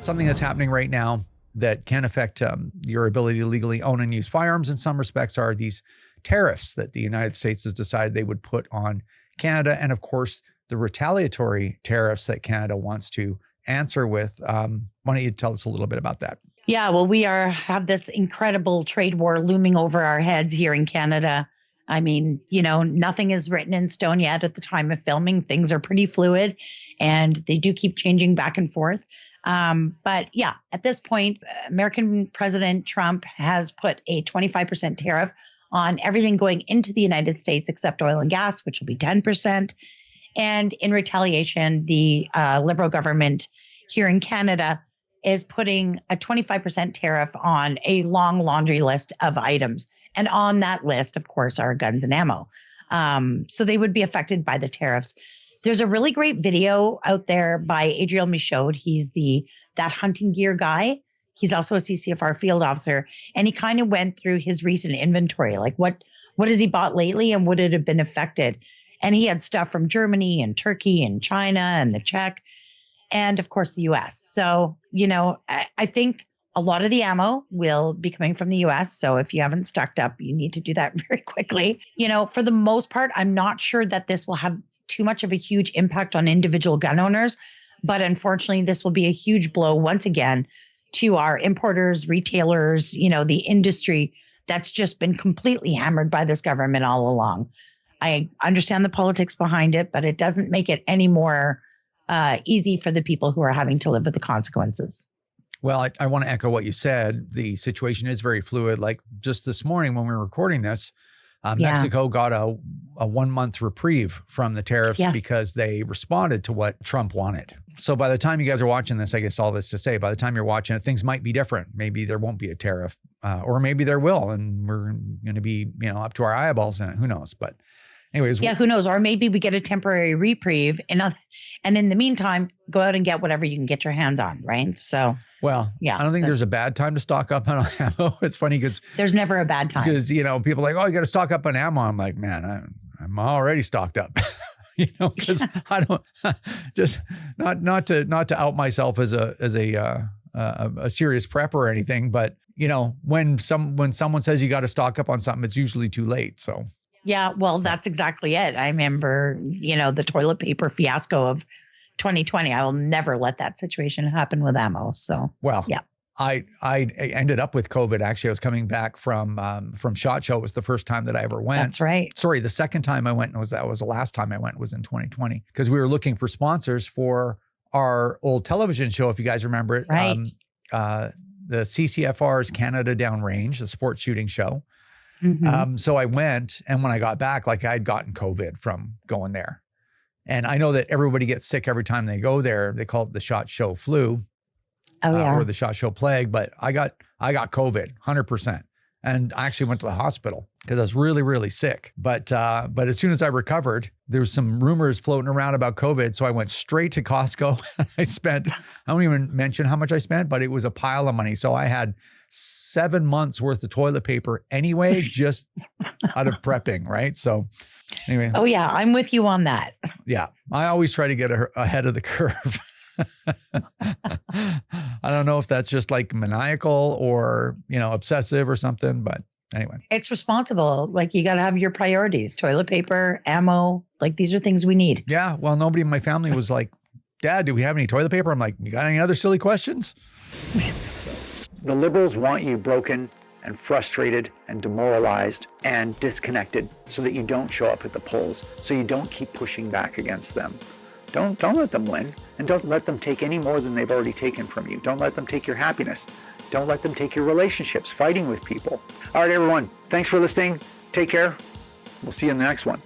something that's happening right now that can affect your ability to legally own and use firearms in some respects are these tariffs that the United States has decided they would put on Canada. And of course, the retaliatory tariffs that Canada wants to answer with. Why don't you tell us a little bit about that? Yeah, well, we have this incredible trade war looming over our heads here in Canada. I mean, nothing is written in stone yet at the time of filming. Things are pretty fluid and they do keep changing back and forth. But yeah, at this point, American President Trump has put a 25% tariff on everything going into the United States except oil and gas, which will be 10%. And in retaliation, the Liberal government here in Canada is putting a 25% tariff on a long laundry list of items. And on that list, of course, are guns and ammo. So they would be affected by the tariffs. There's a really great video out there by Adriel Michaud. He's that hunting gear guy. He's also a CCFR field officer. And he kind of went through his recent inventory, like what has he bought lately and would it have been affected? And he had stuff from Germany and Turkey and China and the Czech and, of course, the U.S. So, I think a lot of the ammo will be coming from the U.S. So if you haven't stocked up, you need to do that very quickly. For the most part, I'm not sure that this will have too much of a huge impact on individual gun owners. But unfortunately, this will be a huge blow once again to our importers, retailers, the industry that's just been completely hammered by this government all along. I understand the politics behind it, but it doesn't make it any more easy for the people who are having to live with the consequences. Well, I want to echo what you said. The situation is very fluid. Like just this morning when we were recording this, Mexico got a 1-month reprieve from the tariffs because they responded to what Trump wanted. So by the time you guys are watching this, I guess all this to say, by the time you're watching it, things might be different. Maybe there won't be a tariff or maybe there will. And we're going to be, up to our eyeballs in it. Who knows? But anyways. Yeah, who knows? Or maybe we get a temporary reprieve. And in the meantime, go out and get whatever you can get your hands on, right? So. Well, yeah, I don't think there's a bad time to stock up on ammo. It's funny because there's never a bad time because, people are like, oh, you got to stock up on ammo. I'm like, man, I'm already stocked up, because I don't just not to out myself as a serious prepper or anything. But, when someone says you got to stock up on something, it's usually too late. So. Yeah, well, that's exactly it. I remember, the toilet paper fiasco of 2020. I will never let that situation happen with ammo. So, well, yeah, I ended up with COVID. Actually, I was coming back from SHOT Show. It was the first time that I ever went. That's right. Sorry, the second time I went that was the last time I went was in 2020 because we were looking for sponsors for our old television show. If you guys remember it, right? The CCFR's Canada Downrange, the sports shooting show. Mm-hmm. So I went, and when I got back, like I'd gotten COVID from going there. And I know that everybody gets sick every time they go there. They call it the SHOT Show flu, or the SHOT Show plague. But I got COVID, 100%, and I actually went to the hospital because I was really, really sick. But as soon as I recovered, there was some rumors floating around about COVID, so I went straight to Costco. I won't even mention how much I spent, but it was a pile of money. So I had 7 months worth of toilet paper anyway, just out of prepping, right? So. Anyway. Oh, yeah. I'm with you on that. Yeah. I always try to get ahead of the curve. I don't know if that's just like maniacal or, obsessive or something, but anyway. It's responsible. Like you got to have your priorities, toilet paper, ammo, like these are things we need. Yeah. Well, nobody in my family was like, Dad, do we have any toilet paper? I'm like, you got any other silly questions? The liberals want you broken and frustrated and demoralized and disconnected so that you don't show up at the polls, so you don't keep pushing back against them. Don't let them win, and don't let them take any more than they've already taken from you. Don't let them take your happiness. Don't let them take your relationships, fighting with people. All right, everyone, thanks for listening. Take care. We'll see you in the next one.